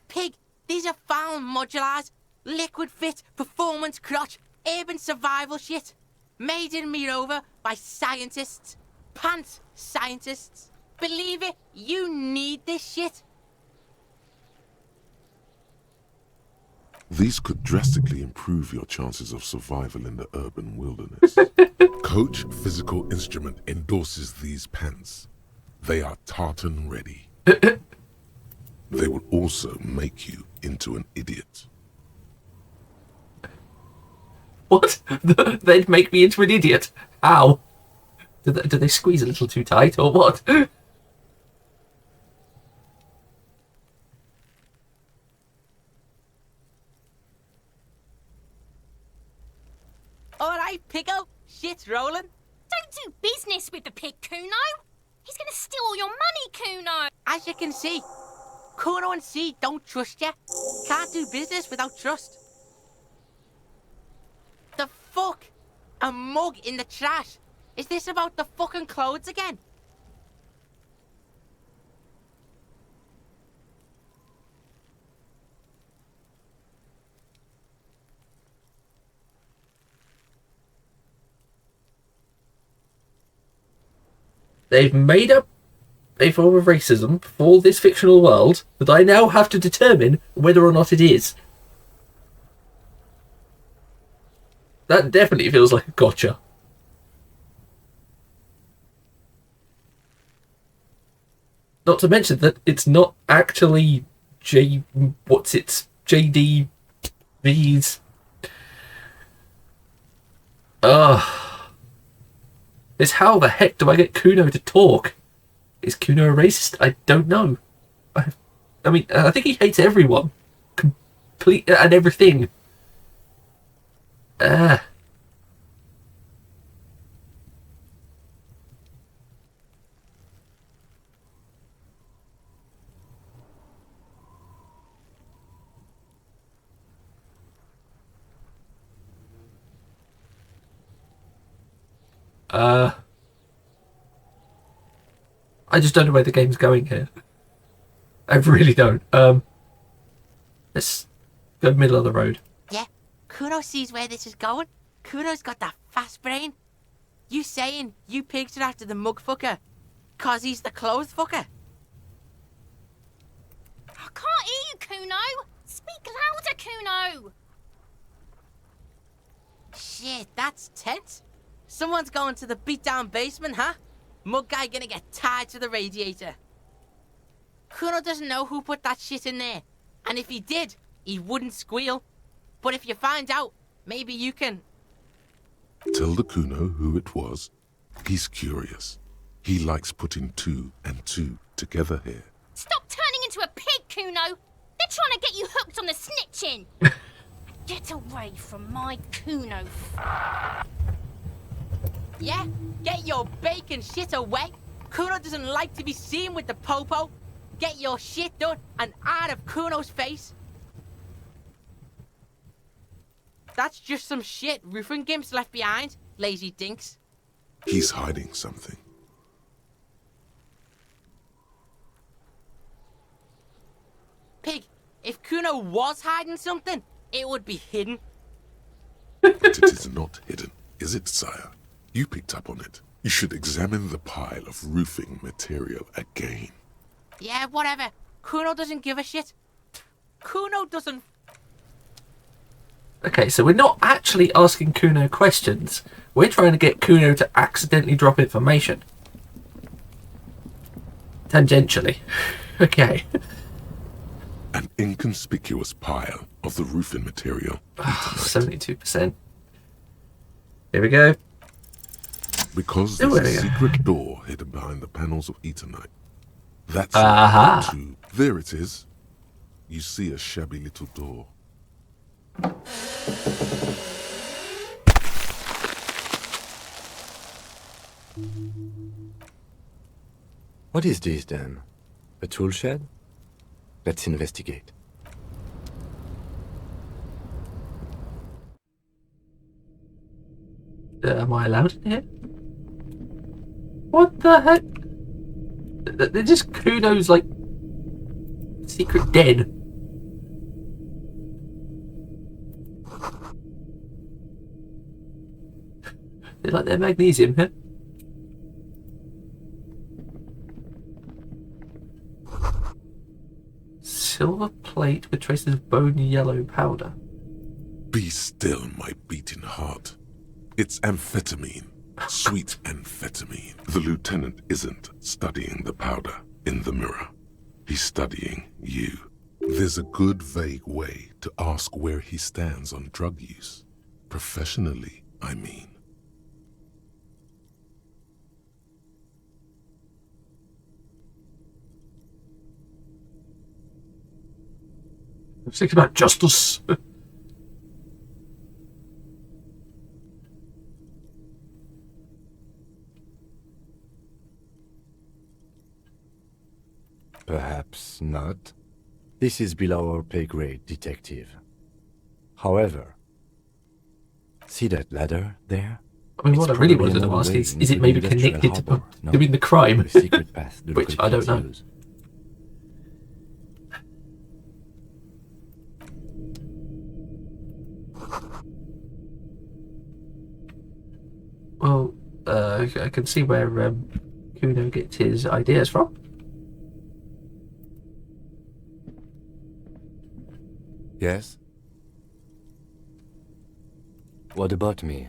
S6: Pig, these are found modulars. Liquid fit, performance crotch, urban survival shit. Made in Mirova by scientists. Pants scientists. Believe it, you need this shit.
S4: These could drastically improve your chances of survival in the urban wilderness. Coach Physical Instrument endorses these pants. They are tartan ready. They will also make you into an idiot.
S1: What? They'd make me into an idiot? How? Do they squeeze a little too tight or what?
S6: Piggo, shit's rolling.
S7: Don't do business with the pig, Kuno. He's gonna steal all your money, Kuno.
S6: As you can see, Kuno and C don't trust you. Can't do business without trust. The fuck? A mug in the trash? Is this about the fucking clothes again?
S1: They've made up a form of racism for this fictional world that I now have to determine whether or not it is. That definitely feels like a gotcha. Not to mention that it's not actually JDV's. It's how the heck do I get Kuno to talk? Is Kuno a racist? I don't know. I mean, I think he hates everyone. Complete and everything. I just don't know where the game's going here. I really don't. Let's go middle of the road.
S6: Yeah, Kuno sees where this is going. Kuno's got that fast brain. You saying you pigs are after the mug fucker? Cause he's the clothes fucker?
S7: I can't hear you, Kuno. Speak louder, Kuno.
S6: Shit, that's tense. Someone's going to the beat-down basement, huh? Mug guy gonna get tied to the radiator. Kuno doesn't know who put that shit in there. And if he did, he wouldn't squeal. But if you find out, maybe you can...
S4: Tell the Kuno who it was. He's curious. He likes putting 2 and 2 together here.
S7: Stop turning into a pig, Kuno. They're trying to get you hooked on the snitching. Get away from my Kuno.
S6: Yeah? Get your bacon shit away. Kuno doesn't like to be seen with the popo. Get your shit done and out of Kuno's face. That's just some shit roofing gimps left behind, lazy dinks.
S4: He's hiding something.
S6: Pig, if Kuno was hiding something, it would be hidden.
S4: But it is not hidden, is it, sire? You picked up on it. You should examine the pile of roofing material again.
S6: Yeah, whatever. Kuno doesn't give a shit. Kuno doesn't...
S1: Okay, so we're not actually asking Kuno questions. We're trying to get Kuno to accidentally drop information. Tangentially. Okay.
S4: An inconspicuous pile of the roofing material.
S1: 72%. Here we go.
S4: Because
S1: Oh,
S4: there's a
S1: there we go.
S4: secret door hidden behind the panels of Eternite. That's
S1: Aha.
S4: it. There it is. You see a shabby little door.
S3: What is this, then? A tool shed? Let's investigate.
S1: Am I allowed in here? What the heck? They're just Kuno's, like, secret den. They like their magnesium, huh? Silver plate with traces of bone yellow powder.
S4: Be still, my beating heart. It's amphetamine. Sweet amphetamine. The lieutenant isn't studying the powder in the mirror. He's studying you. There's a good vague way to ask where he stands on drug use. Professionally, I mean.
S1: I was thinking about justice.
S3: Perhaps not. This is below our pay grade, detective. However, see that ladder there?
S1: I mean, what I really wanted to
S3: another
S1: ask
S3: way
S1: is
S3: into
S1: it
S3: the
S1: maybe
S3: industrial
S1: connected to
S3: harbor? No.
S1: doing the crime?
S3: A secret path the
S1: Which
S3: local
S1: I don't
S3: kids
S1: know.
S3: use.
S1: Well, I can see where Kuno gets his ideas from.
S3: Yes? What about me?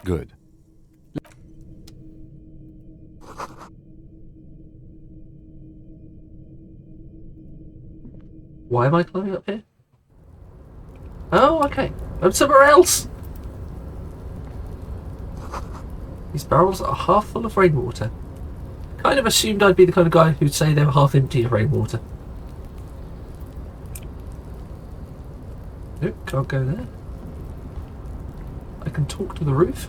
S3: Good.
S1: Why am I climbing up here? Oh, okay. I'm somewhere else! These barrels are half full of rainwater. Kind of assumed I'd be the kind of guy who'd say they were half empty of rainwater. Nope, can't go there. I can talk to the roof.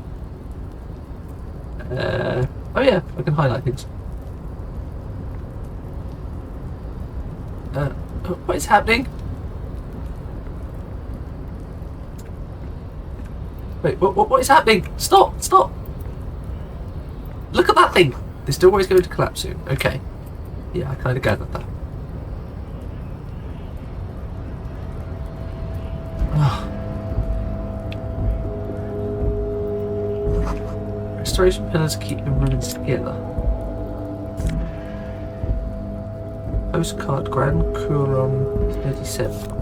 S1: Oh yeah, I can highlight things. What is happening? Wait, what is happening? Stop! Stop! Look at that thing! This doorway's going to collapse soon. Okay. Yeah, I kind of gathered that. Restoration pillars keep the ruins together. Postcard Grand Couronne 37.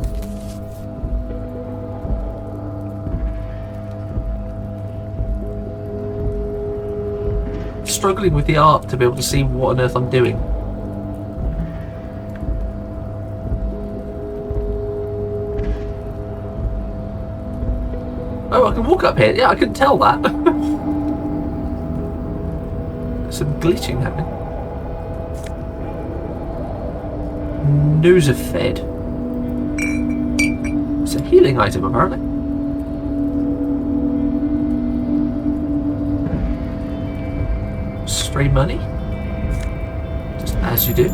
S1: Struggling with the art to be able to see what on earth I'm doing. Oh, I can walk up here. Yeah, I can tell that. Some glitching happening. Nosafed. It's a healing item, apparently. Stray money. Just as you do.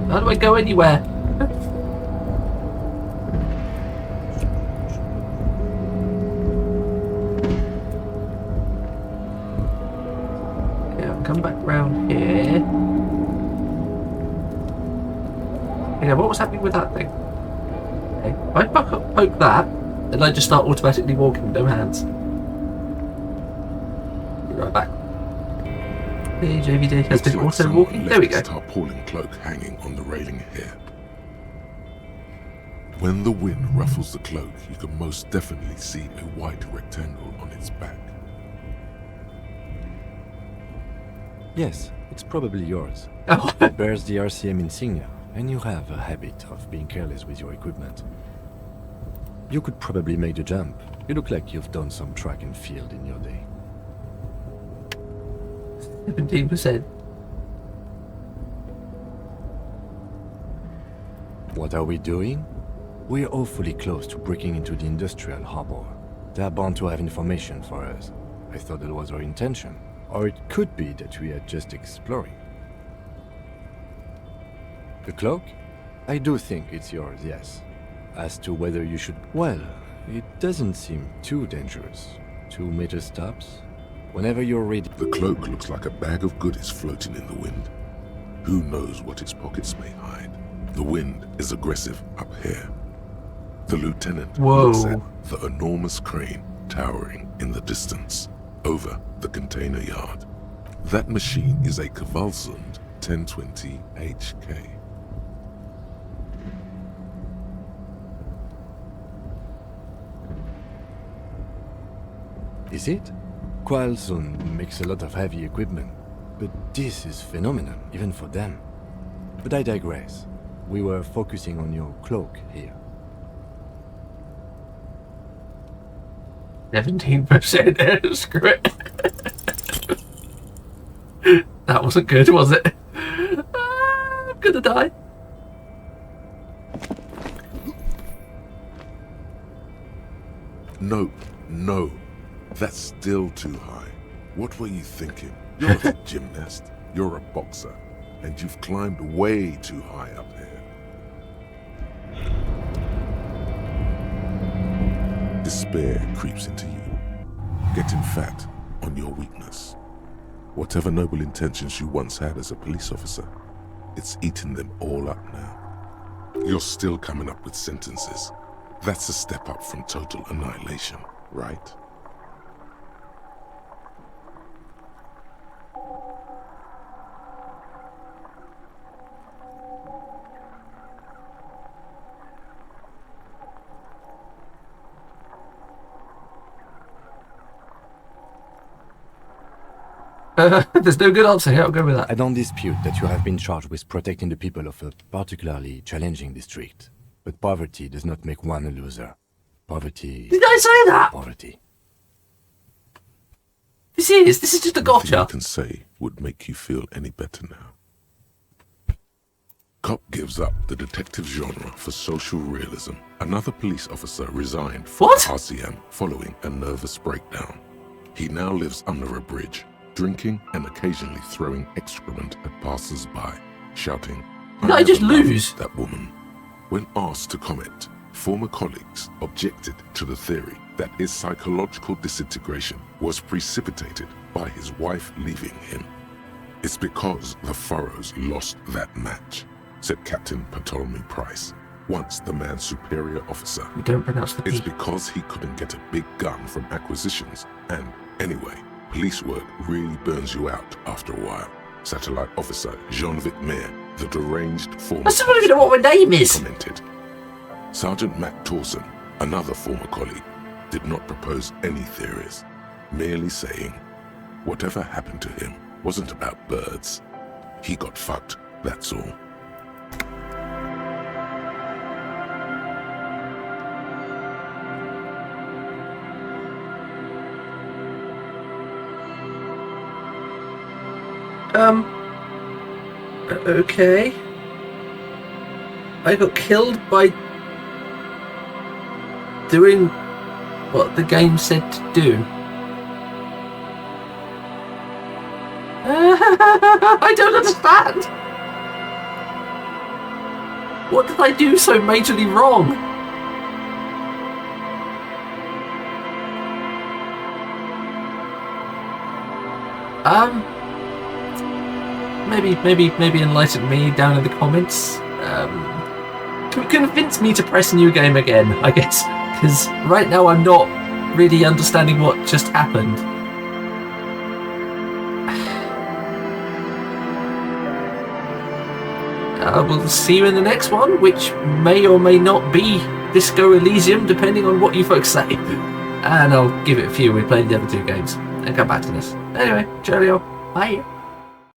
S1: How do I go anywhere? Okay, I'll come back round here. Yeah, what was happening with that thing? Okay, if I poke that, then I just start automatically walking with no hands. Be right back. The JVD has been
S4: Looks like
S1: auto
S4: someone
S1: walking. There we go.
S4: left his tarpaulin cloak hanging on the railing here. When the wind ruffles the cloak, you can most definitely see a white rectangle on its back.
S3: Yes, it's probably yours.
S1: Oh,
S3: It bears the RCM insignia, and you have a habit of being careless with your equipment. You could probably make the jump. You look like you've done some track and field in your day.
S1: 17%.
S3: What are we doing? We're awfully close to breaking into the industrial harbor. They're bound to have information for us. I thought that was our intention. Or it could be that we are just exploring. The cloak? I do think it's yours, yes. As to whether you should... Well, it doesn't seem too dangerous. 2 meter stops. Whenever you're ready...
S4: The cloak looks like a bag of goodies floating in the wind. Who knows what its pockets may hide? The wind is aggressive up here. The lieutenant looks at the enormous crane towering in the distance over the container yard. That machine is a Kvalsund 1020 HK.
S3: Is it? Kvalsund makes a lot of heavy equipment, but this is phenomenal, even for them. But I digress. We were focusing on your cloak here.
S1: 17%. Screw it. That wasn't good, was it? I'm gonna die.
S4: No, no. That's still too high. What were you thinking? You're not a gymnast. You're a boxer. And you've climbed way too high up here. Despair creeps into you, getting fat on your weakness. Whatever noble intentions you once had as a police officer, it's eaten them all up now. You're still coming up with sentences. That's a step up from total annihilation, right?
S1: There's no good answer here, I'll go with that.
S3: I don't dispute that you have been charged with protecting the people of a particularly challenging district. But poverty does not make one a loser. Poverty...
S1: Did I say that?
S3: Poverty.
S1: This is just a
S4: Nothing I
S1: gotcha.
S4: can say would make you feel any better now. Cop gives up the detective genre for social realism. Another police officer resigned from
S1: What?
S4: RCM following a nervous breakdown. He now lives under a bridge, drinking and occasionally throwing excrement at passers-by, shouting,
S1: Did I just
S4: never loved
S1: lose?
S4: that woman. When asked to comment, former colleagues objected to the theory that his psychological disintegration was precipitated by his wife leaving him. It's because the Furrows lost that match, said Captain Ptolemy Price, once the man's superior officer.
S1: You don't pronounce the
S4: It's
S1: P.
S4: because he couldn't get a big gun from acquisitions, and anyway, police work really burns you out after a while. Satellite officer Jean-Vic Mayer, the deranged former
S1: I still don't even know what my name is.
S4: commented. Sergeant Matt Torson, another former colleague, did not propose any theories, merely saying, whatever happened to him wasn't about birds. He got fucked, that's all.
S1: Okay. I got killed by doing what the game said to do. I don't understand. What did I do so majorly wrong? Maybe enlighten me down in the comments. Convince me to press new game again, I guess, because right now I'm not really understanding what just happened. We'll see you in the next one, which may or may not be Disco Elysium, depending on what you folks say. And I'll give it a few. We played the other two games and come back to this. Anyway, cheerio. Bye.